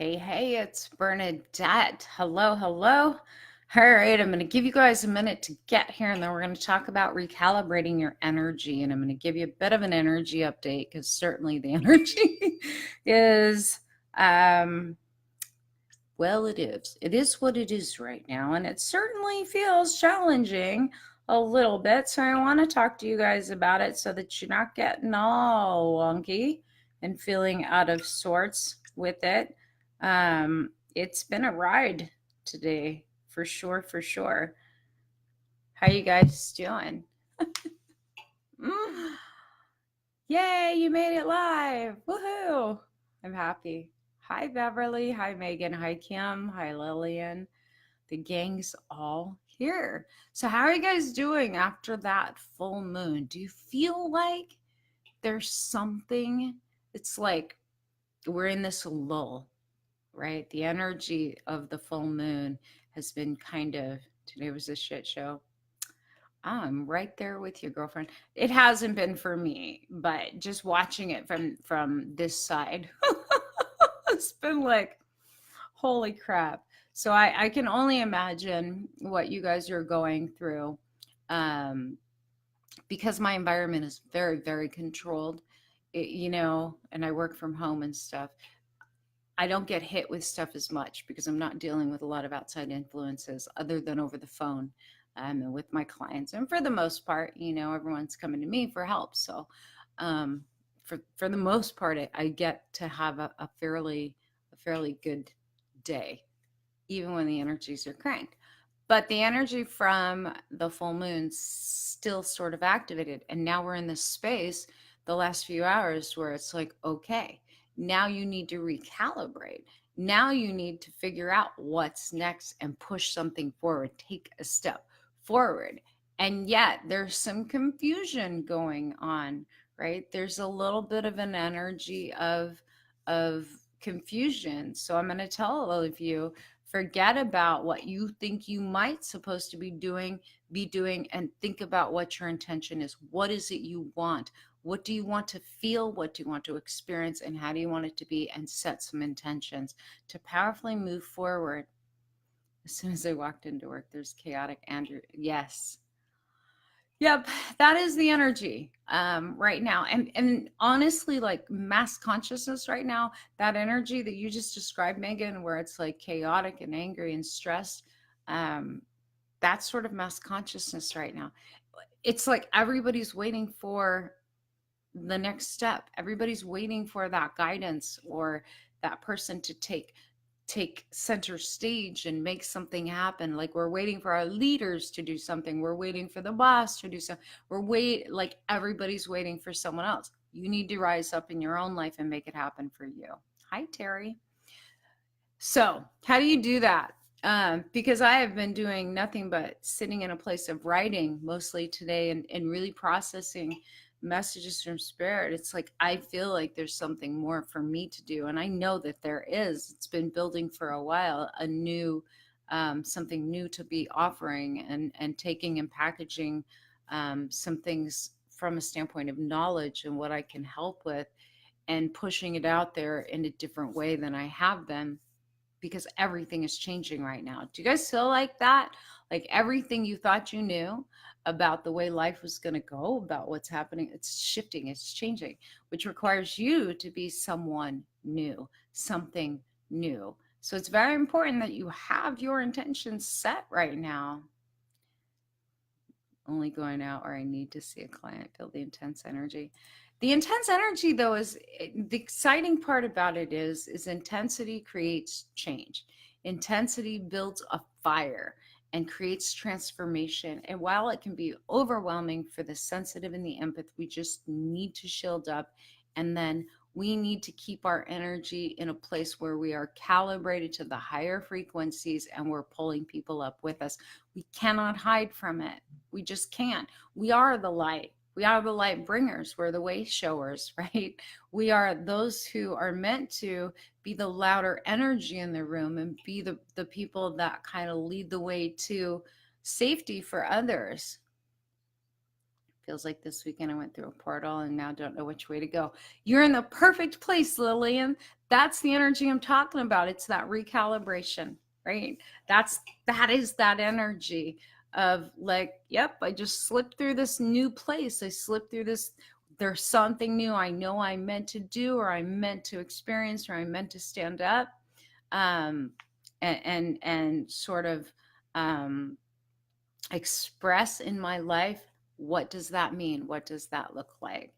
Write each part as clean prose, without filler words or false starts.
Hey, hey, it's Bernadette. Hello, hello. All right, I'm going to give you guys a minute to get here, and then we're going to talk about recalibrating your energy. And I'm going to give you a bit of an energy update because certainly the energy is, um, well, it is. It is what it is right now, and it certainly feels challenging a little bit. So I want to talk to you guys about it so that you're not getting all wonky and feeling out of sorts with it. It's been a ride today, for sure, for sure. How you guys doing? Yay, you made it live. Woohoo. I'm happy. Hi, Beverly. Hi, Megan. Hi, Kim. Hi, Lillian. The gang's all here. So how are you guys doing after that full moon? Do you feel like there's something? It's like we're in this lull, right? The energy of the full moon has been kind of, today was a shit show. I'm right there with you, girlfriend. It hasn't been for me, but just watching it from this side, it's been like, holy crap. So I can only imagine what you guys are going through, um, because my environment is very, very controlled, and I work from home and stuff. I don't get hit with stuff as much because I'm not dealing with a lot of outside influences other than over the phone, and with my clients. And for the most part, everyone's coming to me for help. So um, for the most part, I get to have a fairly good day, even when the energies are cranked. But the energy from the full moon still sort of activated. And now we're in this space the last few hours where it's like, okay, now you need to recalibrate. Now you need to figure out what's next and push something forward, take a step forward. And yet there's some confusion going on, right? There's a little bit of an energy of confusion. So I'm going to tell all of you, forget about what you think you might supposed to be doing, and think about what your intention is. What is it you want? What do you want to feel? What do you want to experience? And how do you want it to be? And set some intentions to powerfully move forward. As soon as I walked into work, there's chaotic Andrew. Yes. Yep, that is the energy right now. And honestly, like mass consciousness right now, that energy that you just described, Megan, where it's like chaotic and angry and stressed, um, that's sort of mass consciousness right now. It's like everybody's waiting for the next step. Everybody's waiting for that guidance or that person to take center stage and make something happen. Like we're waiting for our leaders to do something. We're waiting for the boss to do something. Like everybody's waiting for someone else. You need to rise up in your own life and make it happen for you. Hi, Terry. So how do you do that? Because I have been doing nothing but sitting in a place of writing mostly today, and really processing messages from spirit. It's like I feel like there's something more for me to do, and I know that there is. It's been building for a while, a new something new to be offering, and taking and packaging some things from a standpoint of knowledge and what I can help with, and pushing it out there in a different way than I have been, because everything is changing right now. Do you guys feel like that? Like everything you thought you knew about the way life was going to go, about what's happening, it's shifting, it's changing, which requires you to be someone new, something new. So it's very important that you have your intentions set right now. Only going out where I need to see a client, feel the intense energy. The intense energy, though, is the exciting part about it is intensity creates change. Intensity builds a fire and creates transformation. And while it can be overwhelming for the sensitive and the empath, we just need to shield up. And then we need to keep our energy in a place where we are calibrated to the higher frequencies and we're pulling people up with us. We cannot hide from it. We just can't. We are the light. We are the light bringers. We're the way showers, right? We are those who are meant to be the louder energy in the room and be the people that kind of lead the way to safety for others. Feels like this weekend I went through a portal and now don't know which way to go. You're in the perfect place, Lillian. That's the energy I'm talking about. It's that recalibration, right? That is that energy of like, yep, I just slipped through this new place. I slipped through this. There's something new I know I'm meant to do, or I'm meant to experience, or I'm meant to stand up, um, and sort of um, express in my life. What does that mean? What does that look like?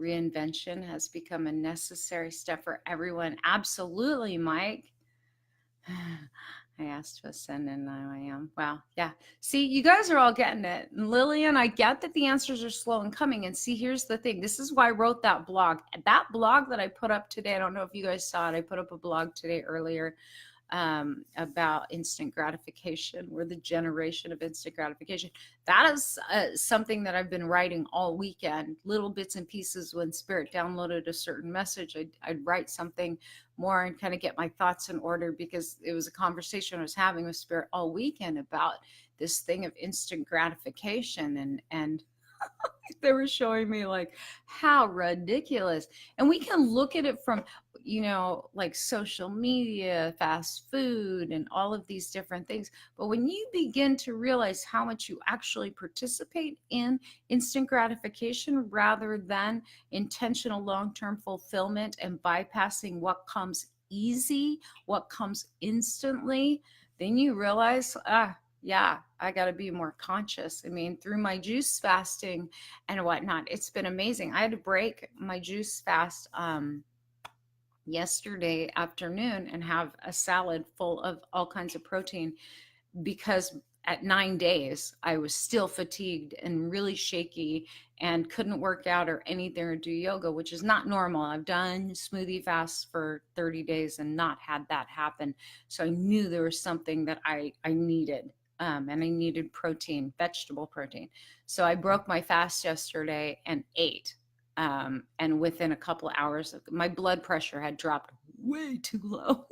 Reinvention has become a necessary step for everyone. Absolutely, Mike. I asked to ascend and now I am. Wow. Yeah. See, you guys are all getting it. And Lillian, I get that the answers are slow in coming. And see, here's the thing. This is why I wrote that blog. That blog that I put up today, I don't know if you guys saw it. I put up a blog today earlier about instant gratification. We're the generation of instant gratification. That is something that I've been writing all weekend, little bits and pieces. When Spirit downloaded a certain message, I'd write something more and kind of get my thoughts in order, because it was a conversation I was having with Spirit all weekend about this thing of instant gratification, and they were showing me like how ridiculous. And we can look at it from, like social media, fast food, and all of these different things. But when you begin to realize how much you actually participate in instant gratification rather than intentional long-term fulfillment, and bypassing what comes easy, what comes instantly, then you realize, yeah, I got to be more conscious. I mean, through my juice fasting and whatnot, it's been amazing. I had to break my juice fast yesterday afternoon and have a salad full of all kinds of protein, because at 9 days I was still fatigued and really shaky and couldn't work out or anything or do yoga, which is not normal. I've done smoothie fasts for 30 days and not had that happen. So I knew there was something that I needed. And I needed protein, vegetable protein. So I broke my fast yesterday and ate. And within a couple of hours, my blood pressure had dropped way too low.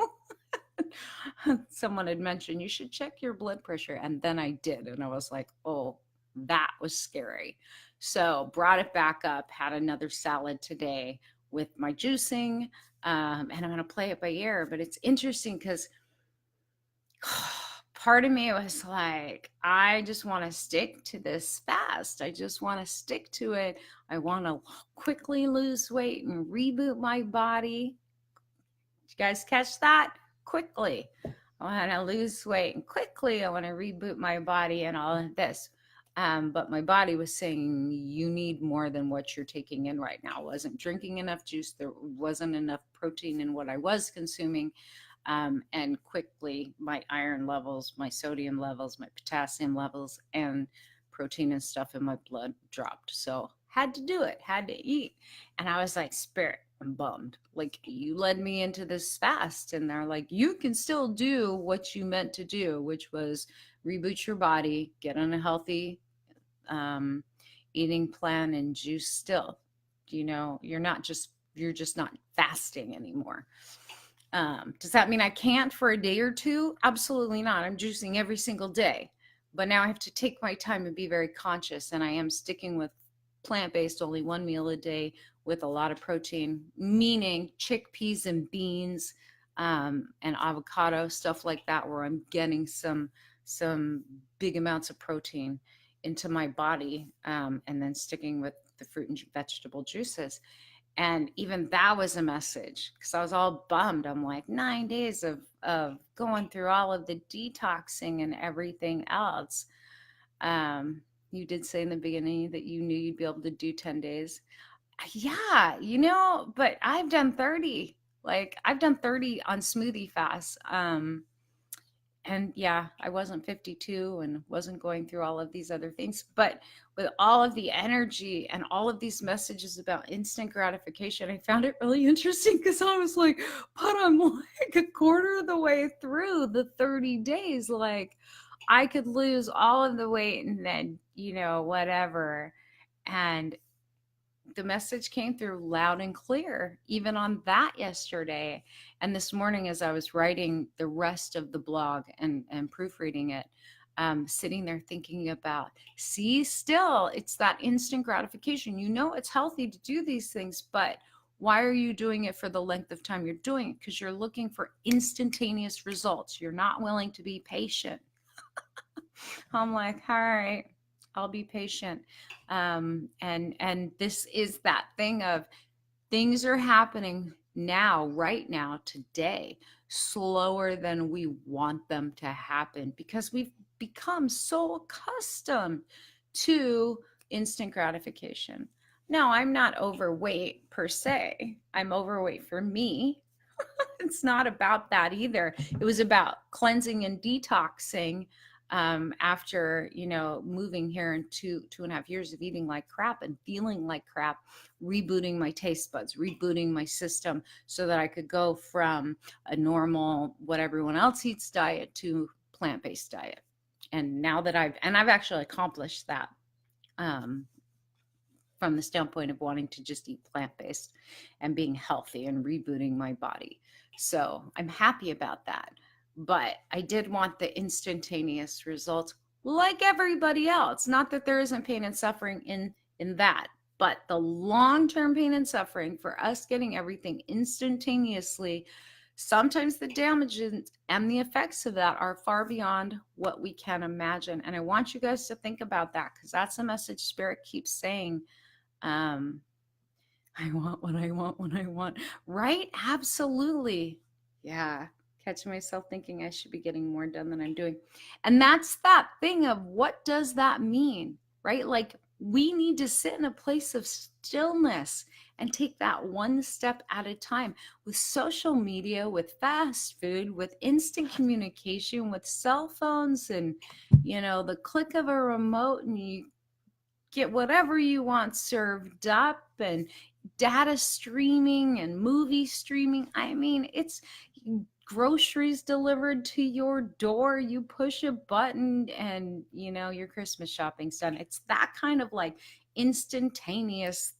Someone had mentioned you should check your blood pressure, and then I did, and I was like, oh, that was scary. So brought it back up, had another salad today with my juicing, and I'm going to play it by ear. But it's interesting because part of me was like, I just want to stick to this fast. I just want to stick to it. I want to quickly lose weight and reboot my body. Did you guys catch that? Quickly. I want to lose weight, and quickly I want to reboot my body and all of this. But my body was saying, you need more than what you're taking in right now. I wasn't drinking enough juice. There wasn't enough protein in what I was consuming. And quickly my iron levels, my sodium levels, my potassium levels, and protein and stuff in my blood dropped. So had to do it, had to eat. And I was like, Spirit, I'm bummed. Like, you led me into this fast, and they're like, you can still do what you meant to do, which was reboot your body, get on a healthy eating plan, and juice still. You're just not fasting anymore. Does that mean I can't for a day or two? Absolutely not. I'm juicing every single day. But now I have to take my time and be very conscious. And I am sticking with plant-based, only one meal a day with a lot of protein, meaning chickpeas and beans, and avocado, stuff like that, where I'm getting some big amounts of protein into my body, and then sticking with the fruit and vegetable juices. And even that was a message, because I was all bummed. I'm like, 9 days of going through all of the detoxing and everything else. You did say in the beginning that you knew you'd be able to do 10 days. Yeah, but I've done 30. Like, I've done 30 on smoothie fasts. And yeah, I wasn't 52 and wasn't going through all of these other things. But with all of the energy and all of these messages about instant gratification, I found it really interesting, because I was like, but I'm like a quarter of the way through the 30 days. Like, I could lose all of the weight and then, whatever. And the message came through loud and clear, even on that yesterday. And this morning, as I was writing the rest of the blog and proofreading it, sitting there thinking about, see, still, it's that instant gratification. It's healthy to do these things, but Why are you doing it for the length of time you're doing it? Because you're looking for instantaneous results. You're not willing to be patient. I'm like, all right, I'll be patient. And this is that thing of things are happening now, right now, today, slower than we want them to happen because we've become so accustomed to instant gratification. Now, I'm not overweight per se. I'm overweight for me. It's not about that either. It was about cleansing and detoxing after, moving here in 2.5 years of eating like crap and feeling like crap, rebooting my taste buds, rebooting my system so that I could go from a normal, what everyone else eats diet to plant-based diet. And now that I've actually accomplished that, from the standpoint of wanting to just eat plant-based and being healthy and rebooting my body. So I'm happy about that. But I did want the instantaneous results like everybody else. Not that there isn't pain and suffering in that, but the long-term pain and suffering for us getting everything instantaneously, sometimes the damages and the effects of that are far beyond what we can imagine. And I want you guys to think about that because that's a message Spirit keeps saying. I want what I want when I want. Right? Absolutely. Yeah. Catch myself thinking I should be getting more done than I'm doing. And that's that thing of what does that mean? Right? Like we need to sit in a place of stillness and take that one step at a time. With social media, with fast food, with instant communication, with cell phones and, the click of a remote and you get whatever you want served up, and data streaming and movie streaming. I mean, it's groceries delivered to your door. You push a button and, your Christmas shopping's done. It's that kind of like instantaneous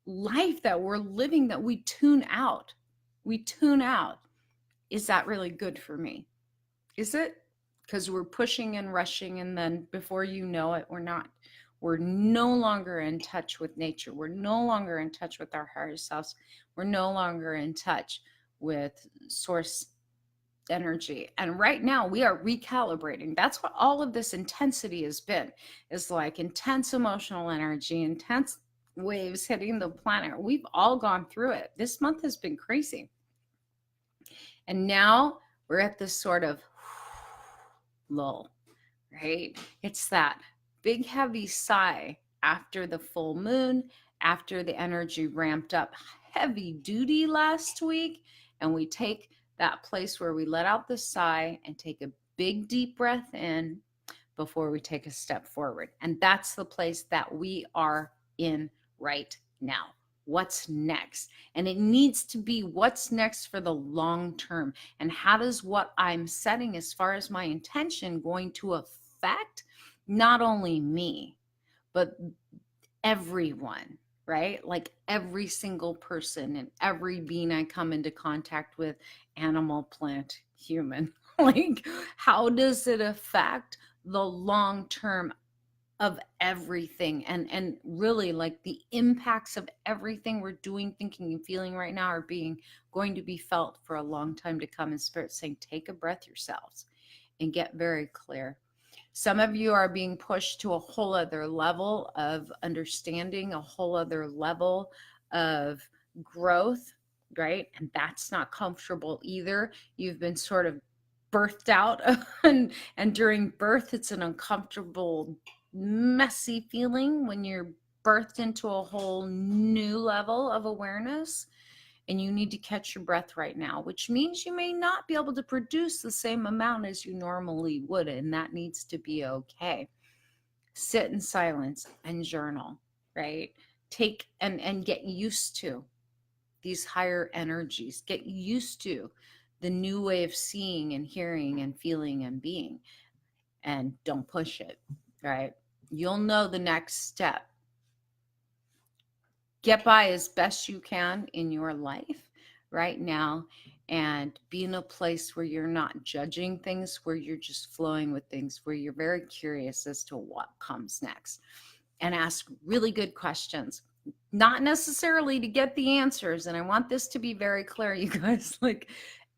life that we're living that we tune out. We tune out. Is that really good for me? Is it? Because we're pushing and rushing, and then before you know it, we're no longer in touch with nature. We're no longer in touch with our higher selves. We're no longer in touch with source energy. And right now we are recalibrating. That's what all of this intensity has been, is like intense emotional energy, intense waves hitting the planet. We've all gone through it. This month has been crazy. And now we're at this sort of lull, right? It's that big heavy sigh after the full moon, after the energy ramped up heavy duty last week, and we take that place where we let out the sigh and take a big deep breath in before we take a step forward. And that's the place that we are in right now. What's next? And it needs to be what's next for the long term. And how does what I'm setting as far as my intention going to affect not only me, but everyone, right? Like every single person and every being I come into contact with, animal, plant, human. Like, how does it affect the long term of everything? And really, like, the impacts of everything we're doing, thinking, and feeling right now are going to be felt for a long time to come. And Spirit saying, take a breath yourselves and get very clear. Some of you are being pushed to a whole other level of understanding, a whole other level of growth, right? And that's not comfortable either. You've been sort of birthed out, and during birth, it's an uncomfortable, messy feeling when you're birthed into a whole new level of awareness. And you need to catch your breath right now, which means you may not be able to produce the same amount as you normally would, and that needs to be okay. Sit in silence and journal, right? Take and get used to these higher energies. Get used to the new way of seeing and hearing and feeling and being, and don't push it, right? You'll know the next step. Get by as best you can in your life right now, and be in a place where you're not judging things, where you're just flowing with things, where you're very curious as to what comes next, and ask really good questions. not necessarily to get the answers. And I want this to be very clear, you guys, like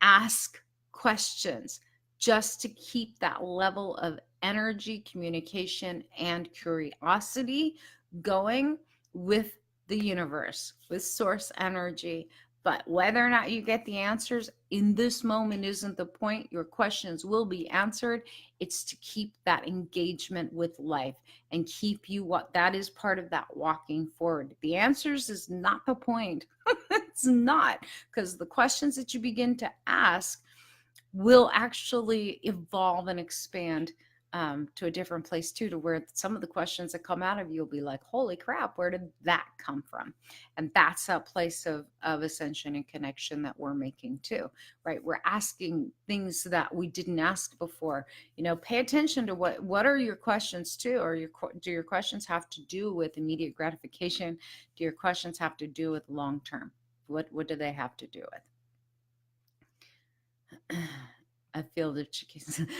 ask questions just to keep that level of energy, communication, and curiosity going with the universe, with source energy. But whether or not you get the answers in this moment isn't the point. Your questions will be answered. It's to keep that engagement with life and keep you what that is part of that walking forward. The answers is not the point. It's not, because the questions that you begin to ask will actually evolve and expand to a different place too, to where some of the questions that come out of you will be like, holy crap, where did that come from? And that's a place of ascension and connection that we're making too, right? We're asking things that we didn't ask before. You know, pay attention to what are your questions too, or do your questions have to do with immediate gratification? Do your questions have to do with long term? What do they have to do with? I feel the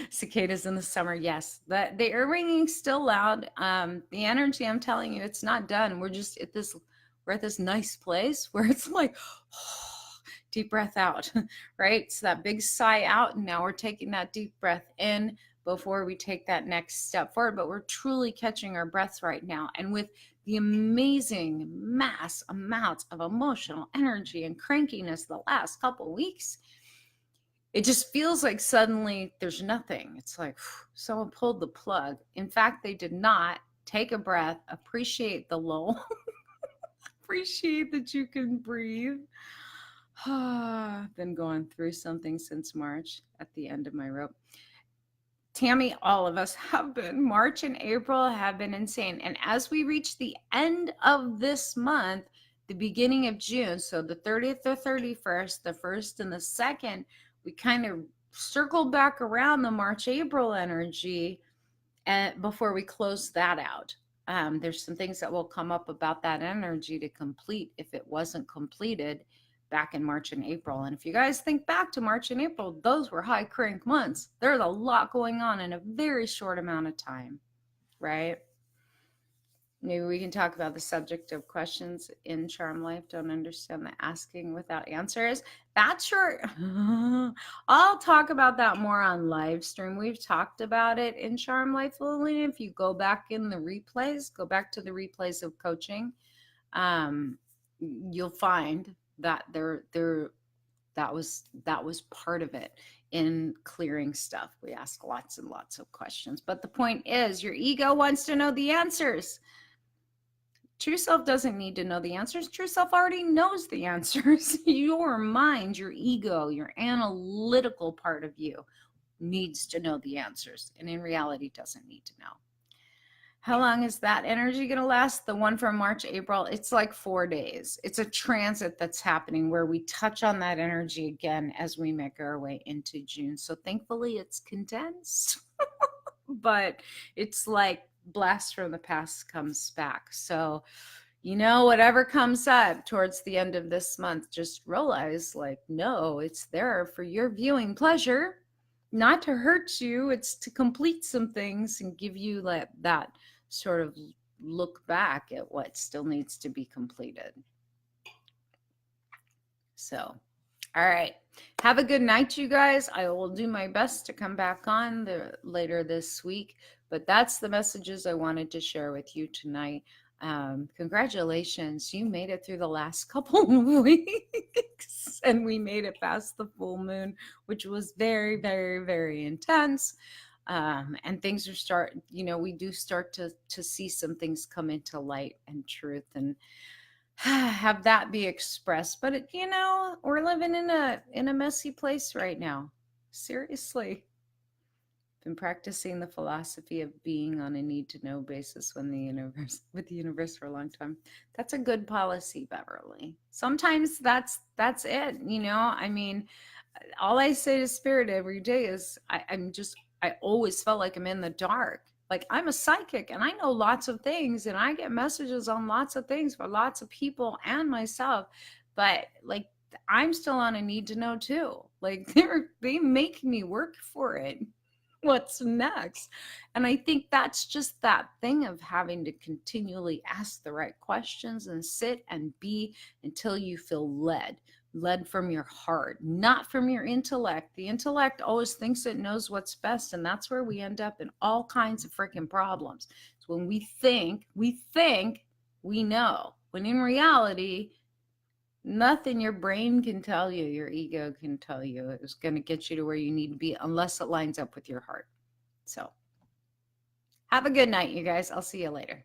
cicadas in the summer. Yes, that they are ringing still loud. The energy, I'm telling you, it's not done. We're at this nice place where it's like, deep breath out, right? So that big sigh out, and now we're taking that deep breath in before we take that next step forward. But we're truly catching our breaths right now, and with the amazing mass amounts of emotional energy and crankiness the last couple weeks, it just feels like suddenly there's nothing. It's like someone pulled the plug. In fact, they did not. Take a breath, appreciate the lull, appreciate that you can breathe. I've been going through something since March at the end of my rope. Tammy, all of us have been. March and April have been insane. And as we reach the end of this month, the beginning of June, so the 30th or 31st, the 1st and the 2nd, we kind of circled back around the March, April energy before we close that out. There's some things that will come up about that energy to complete if it wasn't completed back in March and April. And if you guys think back to March and April, those were high crank months. There's a lot going on in a very short amount of time, right? Maybe we can talk about the subject of questions in Charm Life. Don't understand the asking without answers. That's your, I'll talk about that more on live stream. We've talked about it in Charm Life, Lily. If you go back in the replays, go back to the replays of coaching, you'll find that that was part of it in clearing stuff. We ask lots and lots of questions. But the point is, your ego wants to know the answers. True self doesn't need to know the answers. True self already knows the answers. Your mind, your ego, your analytical part of you needs to know the answers, and in reality doesn't need to know. How long is that energy going to last? The one from March, April, it's like 4 days. It's a transit that's happening where we touch on that energy again as we make our way into June. So thankfully it's condensed, but it's like blast from the past comes back. So, you know, whatever comes up towards the end of this month, just realize, like, no, it's there for your viewing pleasure, not to hurt you. It's to complete some things and give you that sort of look back at what still needs to be completed. So, all right. Have a good night, you guys. I will do my best to come back on later this week. But that's the messages I wanted to share with you tonight. Congratulations. You made it through the last couple of weeks. And we made it past the full moon, which was very, very, very intense. And things are we do start to see some things come into light and truth and have that be expressed. But we're living in a messy place right now. Seriously. Been practicing the philosophy of being on a need to know basis with the universe for a long time. That's a good policy, Beverly. Sometimes that's it. I mean, all I say to Spirit every day is I always felt like I'm in the dark. Like, I'm a psychic and I know lots of things and I get messages on lots of things for lots of people and myself. But like, I'm still on a need to know too. Like, they make me work for it. What's next? And I think that's just that thing of having to continually ask the right questions and sit and be until you feel led from your heart, not from your intellect. The intellect always thinks it knows what's best, and that's where we end up in all kinds of freaking problems. It's when we think we know, when in reality, nothing your brain can tell you, your ego can tell you is going to get you to where you need to be unless it lines up with your heart. So have a good night, you guys. I'll see you later.